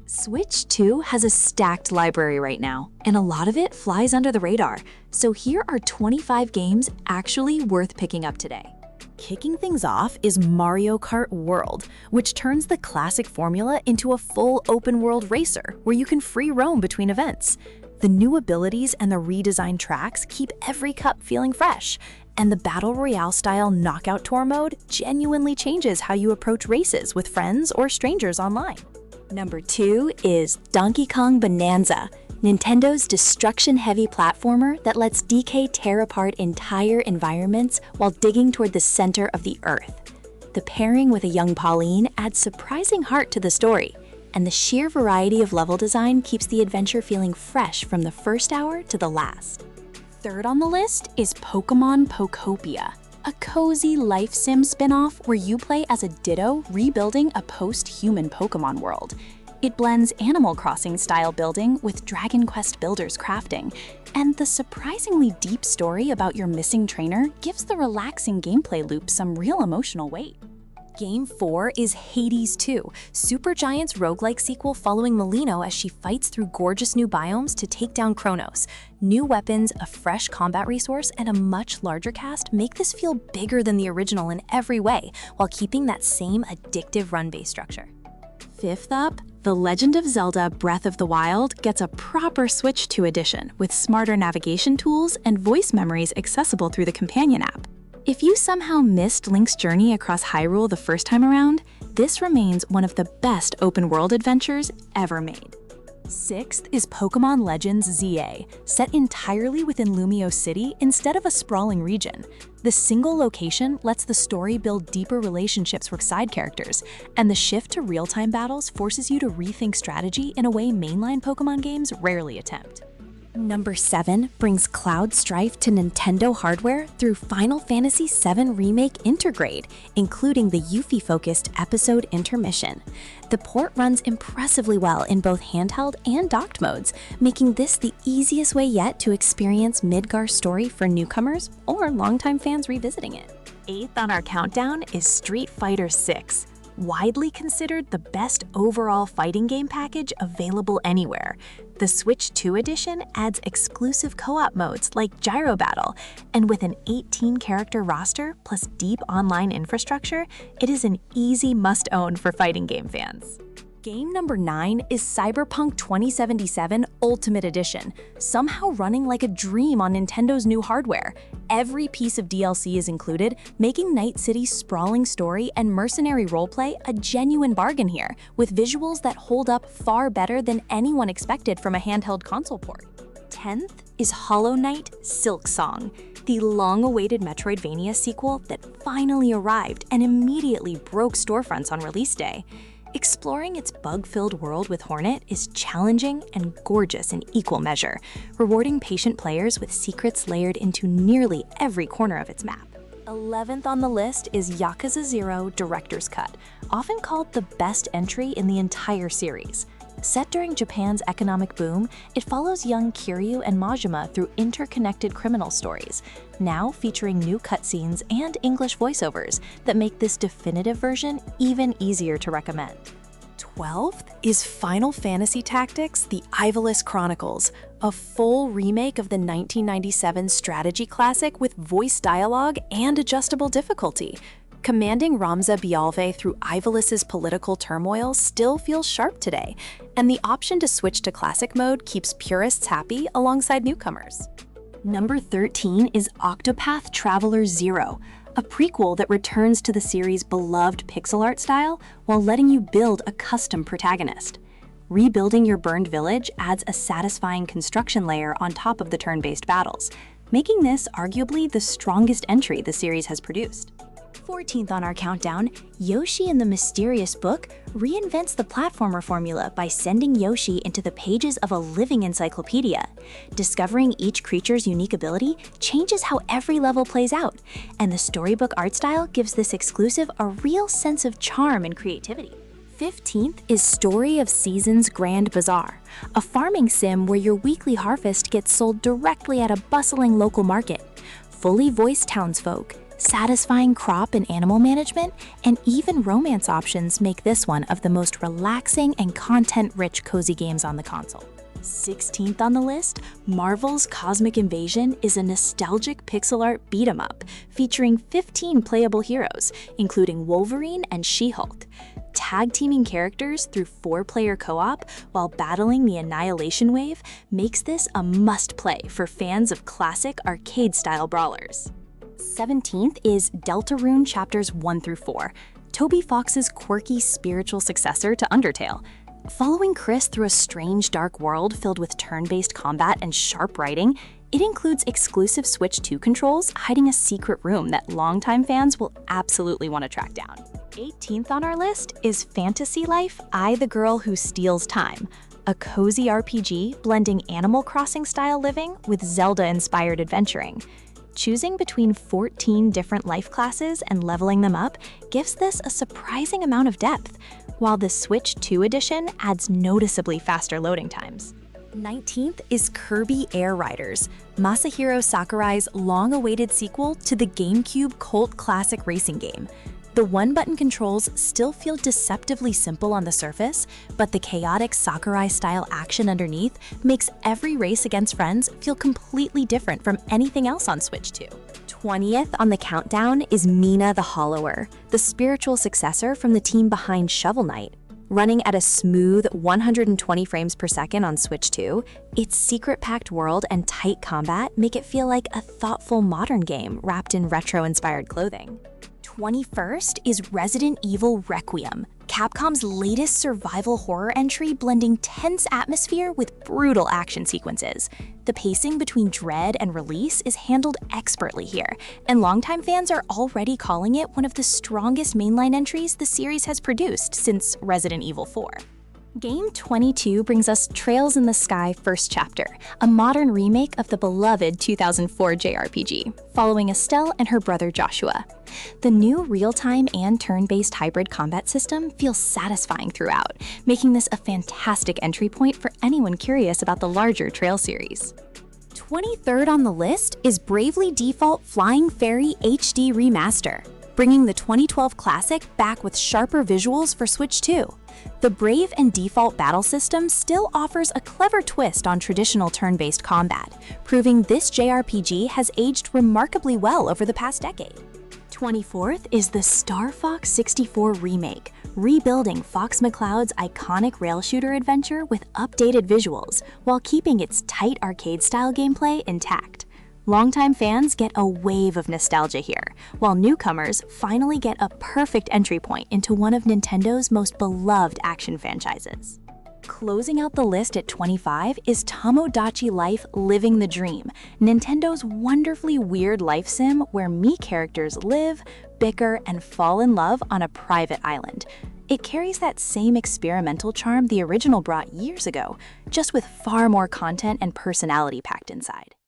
Switch 2 has a stacked library right now, and a lot of it flies under the radar. So here are 25 games actually worth picking up today. Kicking things off is Mario Kart World, which turns the classic formula into a full open-world racer where you can free roam between events. The new abilities and the redesigned tracks keep every cup feeling fresh, and the Battle Royale-style Knockout Tour mode genuinely changes how you approach races with friends or strangers online. Number 2 is Donkey Kong Bananza, Nintendo's destruction-heavy platformer that lets DK tear apart entire environments while digging toward the center of the Earth. The pairing with a young Pauline adds surprising heart to the story, and the sheer variety of level design keeps the adventure feeling fresh from the first hour to the last. Third on the list is Pokemon Pokopia, a cozy life sim spin-off where you play as a Ditto rebuilding a post-human Pokemon world. It blends Animal Crossing-style building with Dragon Quest Builders crafting, and the surprisingly deep story about your missing trainer gives the relaxing gameplay loop some real emotional weight. Game 4 is Hades 2, Supergiant's roguelike sequel following Melino as she fights through gorgeous new biomes to take down Kronos. New weapons, a fresh combat resource, and a much larger cast make this feel bigger than the original in every way, while keeping that same addictive run-based structure. Fifth up, The Legend of Zelda Breath of the Wild gets a proper Switch 2 edition with smarter navigation tools and voice memories accessible through the companion app. If you somehow missed Link's journey across Hyrule the first time around, this remains one of the best open-world adventures ever made. Sixth is Pokemon Legends ZA, set entirely within Lumio City instead of a sprawling region. The single location lets the story build deeper relationships with side characters, and the shift to real-time battles forces you to rethink strategy in a way mainline Pokemon games rarely attempt. Number 7 brings Cloud Strife to Nintendo hardware through Final Fantasy VII Remake Intergrade, including the Yuffie-focused episode Intermission. The port runs impressively well in both handheld and docked modes, making this the easiest way yet to experience Midgar's story for newcomers or longtime fans revisiting it. Eighth on our countdown is Street Fighter VI. Widely considered the best overall fighting game package available anywhere. The Switch 2 edition adds exclusive co-op modes like Gyro Battle, and with an 18-character roster plus deep online infrastructure, it is an easy must-own for fighting game fans. Game number 9 is Cyberpunk 2077 Ultimate Edition, somehow running like a dream on Nintendo's new hardware. Every piece of DLC is included, making Night City's sprawling story and mercenary roleplay a genuine bargain here, with visuals that hold up far better than anyone expected from a handheld console port. 10th is Hollow Knight Silksong, the long-awaited Metroidvania sequel that finally arrived and immediately broke storefronts on release day. Exploring its bug-filled world with Hornet is challenging and gorgeous in equal measure, rewarding patient players with secrets layered into nearly every corner of its map. 11th on the list is Yakuza 0 Director's Cut, often called the best entry in the entire series. Set during Japan's economic boom, it follows young Kiryu and Majima through interconnected criminal stories, now featuring new cutscenes and English voiceovers that make this definitive version even easier to recommend. 12th is Final Fantasy Tactics: The Ivalice Chronicles, a full remake of the 1997 strategy classic with voice dialogue and adjustable difficulty. Commanding Ramza Bialve through Ivalice's political turmoil still feels sharp today, and the option to switch to classic mode keeps purists happy alongside newcomers. Number 13 is Octopath Traveler 0, a prequel that returns to the series' beloved pixel art style while letting you build a custom protagonist. Rebuilding your burned village adds a satisfying construction layer on top of the turn-based battles, making this arguably the strongest entry the series has produced. 14th on our countdown, Yoshi and the Mysterious Book reinvents the platformer formula by sending Yoshi into the pages of a living encyclopedia. Discovering each creature's unique ability changes how every level plays out, and the storybook art style gives this exclusive a real sense of charm and creativity. 15th is Story of Seasons Grand Bazaar, a farming sim where your weekly harvest gets sold directly at a bustling local market. Fully voiced townsfolk, Satisfying crop and animal management, and even romance options make this one of the most relaxing and content-rich cozy games on the console. 16th on the list, Marvel's Cosmic Invasion is a nostalgic pixel art beat-em-up featuring 15 playable heroes, including Wolverine and She-Hulk. Tag-teaming characters through 4-player co-op while battling the Annihilation Wave makes this a must-play for fans of classic arcade-style brawlers. 17th is Deltarune Chapters 1 through 4, Toby Fox's quirky spiritual successor to Undertale. Following Chris through a strange dark world filled with turn-based combat and sharp writing, it includes exclusive Switch 2 controls hiding a secret room that longtime fans will absolutely want to track down. 18th on our list is Fantasy Life: I, the Girl Who Steals Time, a cozy RPG blending Animal Crossing-style living with Zelda-inspired adventuring. Choosing between 14 different life classes and leveling them up gives this a surprising amount of depth, while the Switch 2 edition adds noticeably faster loading times. 19th is Kirby Air Riders, Masahiro Sakurai's long-awaited sequel to the GameCube cult classic racing game. The one-button controls still feel deceptively simple on the surface, but the chaotic Sakurai-style action underneath makes every race against friends feel completely different from anything else on Switch 2. 20th on the countdown is Mina the Hollower, the spiritual successor from the team behind Shovel Knight. Running at a smooth 120 frames per second on Switch 2, its secret-packed world and tight combat make it feel like a thoughtful modern game wrapped in retro-inspired clothing. 21st is Resident Evil Requiem, Capcom's latest survival horror entry blending tense atmosphere with brutal action sequences. The pacing between dread and release is handled expertly here, and longtime fans are already calling it one of the strongest mainline entries the series has produced since Resident Evil 4. Game 22 brings us Trails in the Sky First Chapter, a modern remake of the beloved 2004 JRPG, following Estelle and her brother Joshua. The new real-time and turn-based hybrid combat system feels satisfying throughout, making this a fantastic entry point for anyone curious about the larger Trail series. 23rd on the list is Bravely Default Flying Fairy HD Remaster, bringing the 2012 classic back with sharper visuals for Switch 2. The Brave and Default battle system still offers a clever twist on traditional turn-based combat, proving this JRPG has aged remarkably well over the past decade. 24th is the Star Fox 64 Remake, rebuilding Fox McCloud's iconic rail shooter adventure with updated visuals while keeping its tight arcade-style gameplay intact. Longtime fans get a wave of nostalgia here, while newcomers finally get a perfect entry point into one of Nintendo's most beloved action franchises. Closing out the list at 25 is Tomodachi Life: Living the Dream, Nintendo's wonderfully weird life sim where Mii characters live, bicker, and fall in love on a private island. It carries that same experimental charm the original brought years ago, just with far more content and personality packed inside.